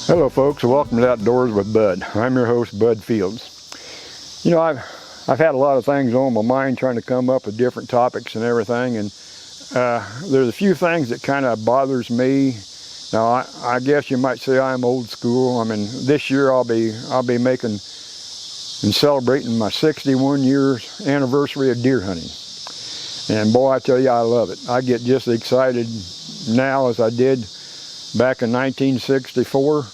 Hello folks, welcome to Outdoors with Bud. I'm your host, Bud Fields. You know, I've had a lot of things on my mind trying to come up with different topics and everything, and there's a few things that kind of bothers me. Now, I guess you might say I'm old school. I mean, this year I'll be making and celebrating my 61 years anniversary of deer hunting. And boy, I tell you, I love it. I get just as excited now as I did back in 1964.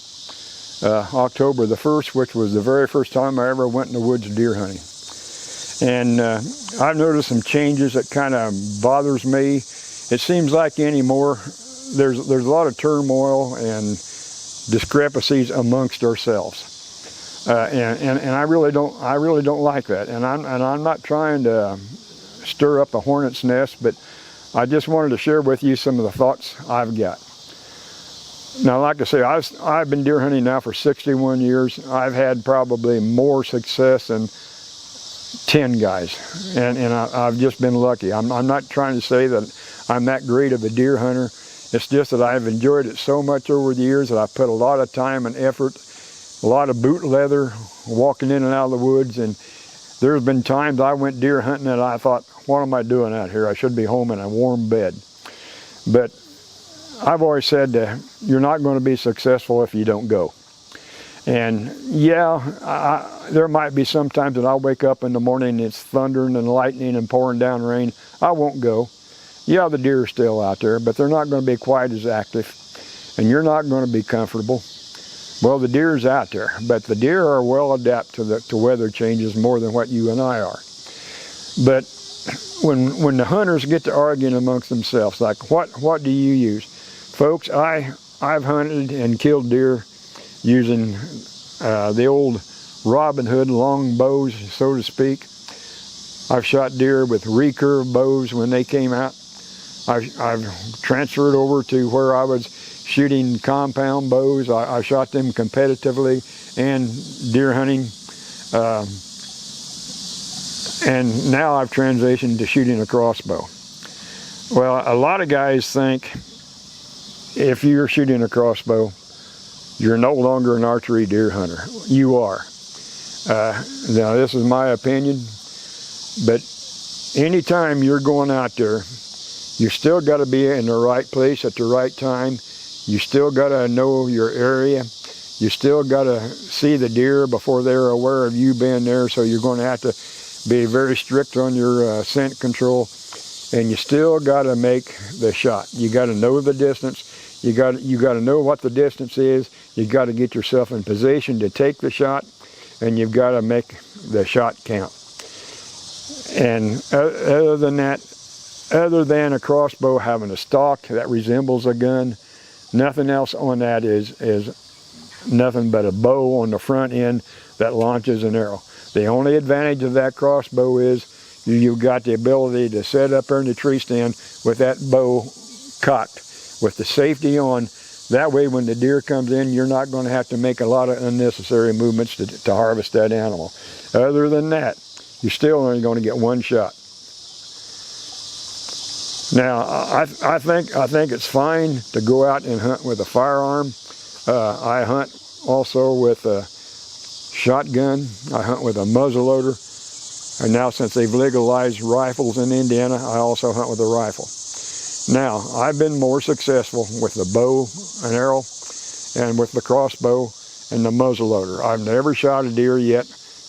October the 1st, which was the very first time I ever went in the woods deer hunting. And I've noticed some changes that kind of bothers me. It seems like anymore there's a lot of turmoil and discrepancies amongst ourselves, and I really don't like that. And I'm not trying to stir up a hornet's nest, but I just wanted to share with you some of the thoughts I've got. Now, like I say, I've been deer hunting now for 61 years. I've had probably more success than 10 guys, and I've just been lucky. I'm not trying to say that I'm that great of a deer hunter. It's just that I've enjoyed it so much over the years that I've put a lot of time and effort, a lot of boot leather, walking in and out of the woods. And there's been times I went deer hunting and I thought, what am I doing out here? I should be home in a warm bed. But I've always said that you're not going to be successful if you don't go. And yeah, there might be some times that I'll wake up in the morning and it's thundering and lightning and pouring down rain. I won't go. Yeah, the deer are still out there, but they're not going to be quite as active, and you're not going to be comfortable. Well, the deer's out there, but the deer are well adapted to weather changes more than what you and I are. But when the hunters get to arguing amongst themselves, like what do you use? Folks, I've hunted and killed deer using the old Robin Hood long bows, so to speak. I've shot deer with recurve bows when they came out. I've transferred over to where I was shooting compound bows. I shot them competitively and deer hunting. And now I've transitioned to shooting a crossbow. Well, a lot of guys think if you're shooting a crossbow, you're no longer an archery deer hunter. You are. Now, this is my opinion, but anytime you're going out there, you still got to be in the right place at the right time. You still got to know your area. You still got to see the deer before they're aware of you being there, so you're going to have to be very strict on your scent control. And you still got to make the shot. You got to know the distance. You got to know what the distance is. You got to get yourself in position to take the shot, and you've got to make the shot count. And other than that, other than a crossbow having a stock that resembles a gun, nothing else on that is nothing but a bow on the front end that launches an arrow. The only advantage of that crossbow is you've got the ability to set up there in the tree stand with that bow cocked with the safety on. That way when the deer comes in, you're not going to have to make a lot of unnecessary movements to harvest that animal. Other than that, you're still only going to get one shot. Now, I think it's fine to go out and hunt with a firearm. I hunt also with a shotgun. I hunt with a muzzleloader. And now, since they've legalized rifles in Indiana, I also hunt with a rifle. Now, I've been more successful with the bow and arrow and with the crossbow and the muzzleloader. I've never shot a deer yet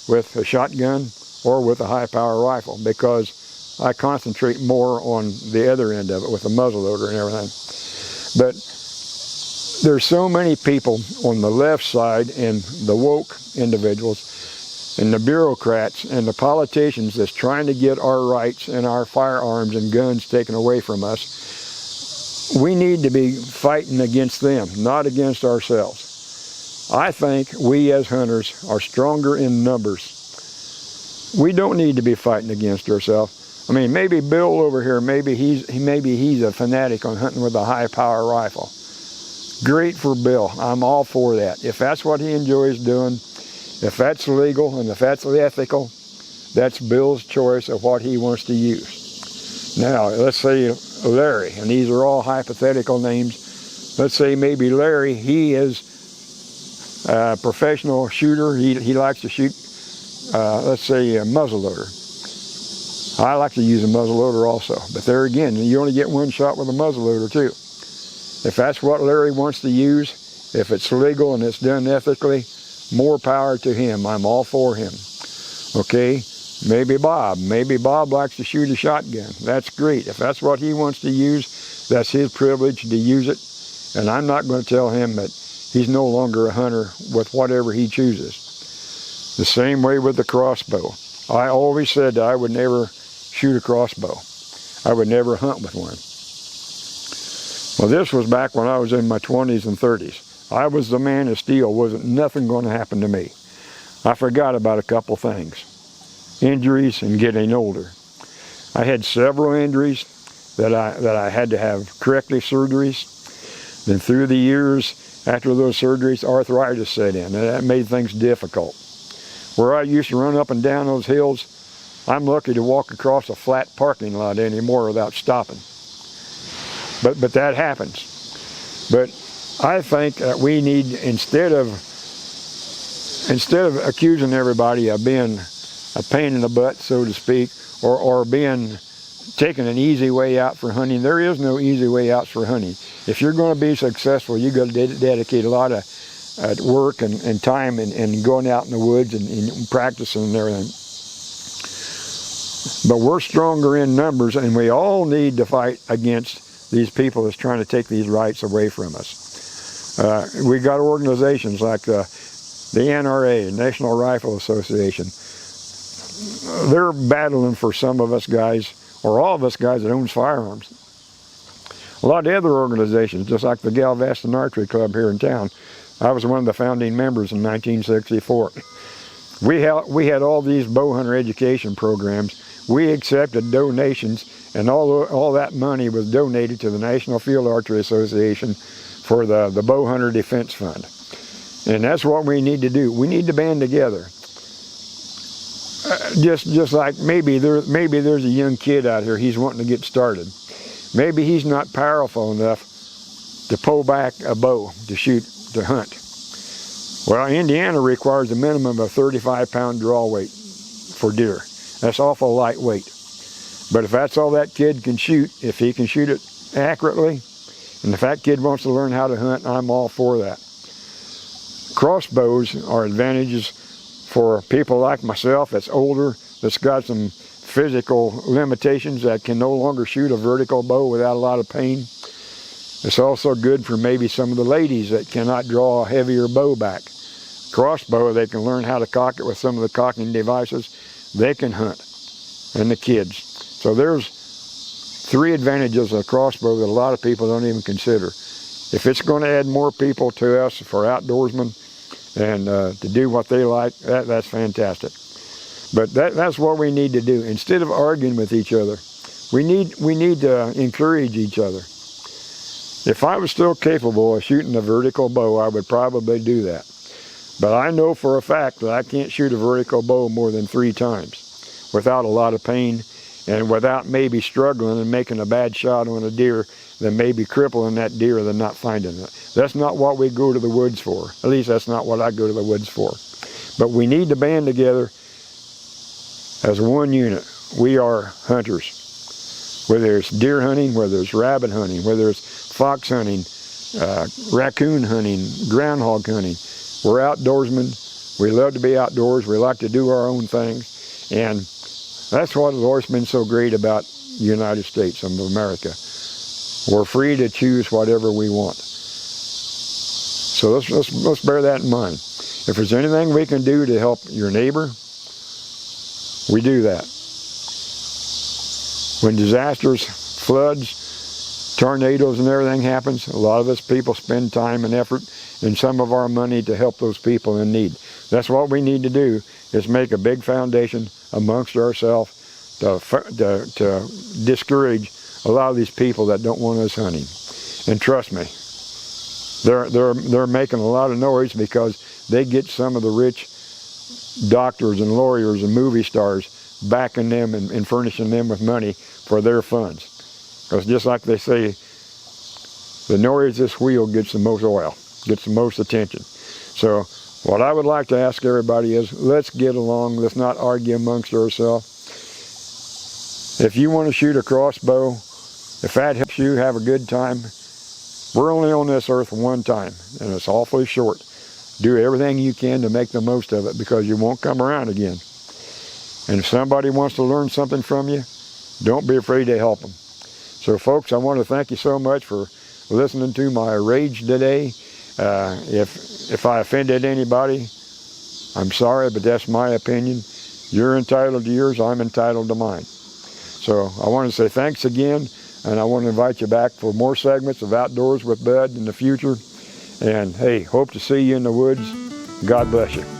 with a shotgun or with a high-power rifle because I concentrate more on the other end of it with the muzzleloader and everything. But there's so many people on the left side and the woke individuals and the bureaucrats and the politicians that's trying to get our rights and our firearms and guns taken away from us. We need to be fighting against them, not against ourselves. I think we as hunters are stronger in numbers. We don't need to be fighting against ourselves. I mean, maybe Bill over here, maybe he's a fanatic on hunting with a high-power rifle. Great for Bill. I'm all for that. If that's what he enjoys doing, if that's legal and if that's ethical, that's Bill's choice of what he wants to use. Now, let's say Larry, and these are all hypothetical names. Let's say maybe Larry, he is professional shooter. He likes to shoot, let's say, a muzzleloader. I like to use a muzzleloader also, but there again, you only get one shot with a muzzleloader too. If that's what Larry wants to use, if it's legal and it's done ethically, more power to him. I'm all for him. Okay, maybe Bob likes to shoot a shotgun. That's great. If that's what he wants to use, that's his privilege to use it, and I'm not going to tell him that he's no longer a hunter with whatever he chooses. The same way with the crossbow. I always said that I would never shoot a crossbow. I would never hunt with one. Well, this was back when I was in my 20s and 30s. I was the man of steel. Wasn't nothing going to happen to me. I forgot about a couple things. Injuries and getting older. I had several injuries that I had to have corrective surgeries. Then through the years, after those surgeries, arthritis set in, and that made things difficult. Where I used to run up and down those hills, I'm lucky to walk across a flat parking lot anymore without stopping. But that happens. But I think that we need, instead of accusing everybody of being a pain in the butt, so to speak, or taking an easy way out for hunting, there is no easy way out for hunting. If you're going to be successful, you've got to dedicate a lot of work and time and going out in the woods and practicing and everything. But we're stronger in numbers, and we all need to fight against these people that's trying to take these rights away from us. We got organizations like the NRA, National Rifle Association. They're battling for some of us guys, or all of us guys that owns firearms. A lot of other organizations, just like the Galveston Archery Club here in town. I was one of the founding members in 1964. We had all these bow hunter education programs. We accepted donations, and all that money was donated to the National Field Archery Association for the Bow Hunter Defense Fund. And that's what we need to do. We need to band together. Just like maybe there's a young kid out here, he's wanting to get started. Maybe he's not powerful enough to pull back a bow to hunt. Well, Indiana requires a minimum of 35-pound draw weight for deer. That's awful lightweight. But if that's all that kid can shoot, if he can shoot it accurately, and if that kid wants to learn how to hunt, I'm all for that. Crossbows are advantages for people like myself that's older, that's got some physical limitations, that can no longer shoot a vertical bow without a lot of pain. It's also good for maybe some of the ladies that cannot draw a heavier bow back. Crossbow, they can learn how to cock it with some of the cocking devices. They can hunt, and the kids. So there's 3 advantages of a crossbow that a lot of people don't even consider. If it's going to add more people to us for outdoorsmen and to do what they like, that's fantastic. But that's what we need to do. Instead of arguing with each other, we need to encourage each other. If I was still capable of shooting a vertical bow, I would probably do that. But I know for a fact that I can't shoot a vertical bow more than 3 times without a lot of pain and without maybe struggling and making a bad shot on a deer that may be crippling that deer than not finding it. That's not what we go to the woods for. At least that's not what I go to the woods for. But we need to band together as one unit. We are hunters. Whether it's deer hunting, whether it's rabbit hunting, whether it's fox hunting, raccoon hunting, groundhog hunting. We're outdoorsmen. We love to be outdoors. We like to do our own things. And that's what has always been so great about the United States of America. We're free to choose whatever we want. So let's bear that in mind. If there's anything we can do to help your neighbor, we do that. When disasters, floods, tornadoes and everything happens, a lot of us people spend time and effort and some of our money to help those people in need. That's what we need to do, is make a big foundation amongst ourselves to discourage a lot of these people that don't want us hunting. And trust me, they're making a lot of noise because they get some of the rich doctors and lawyers and movie stars backing them and furnishing them with money for their funds. Because just like they say, the noisiest wheel gets the most oil, gets the most attention. So What I would like to ask everybody is, let's get along. Let's not argue amongst ourselves. If you want to shoot a crossbow, if that helps you have a good time, we're only on this earth one time, and it's awfully short. Do everything you can to make the most of it, because you won't come around again. And if somebody wants to learn something from you, don't be afraid to help them. So folks, I want to thank you so much for listening to my rage today. If I offended anybody, I'm sorry, but that's my opinion. You're entitled to yours, I'm entitled to mine. So I want to say thanks again, and I want to invite you back for more segments of Outdoors with Bud in the future. And hey, hope to see you in the woods. God bless you.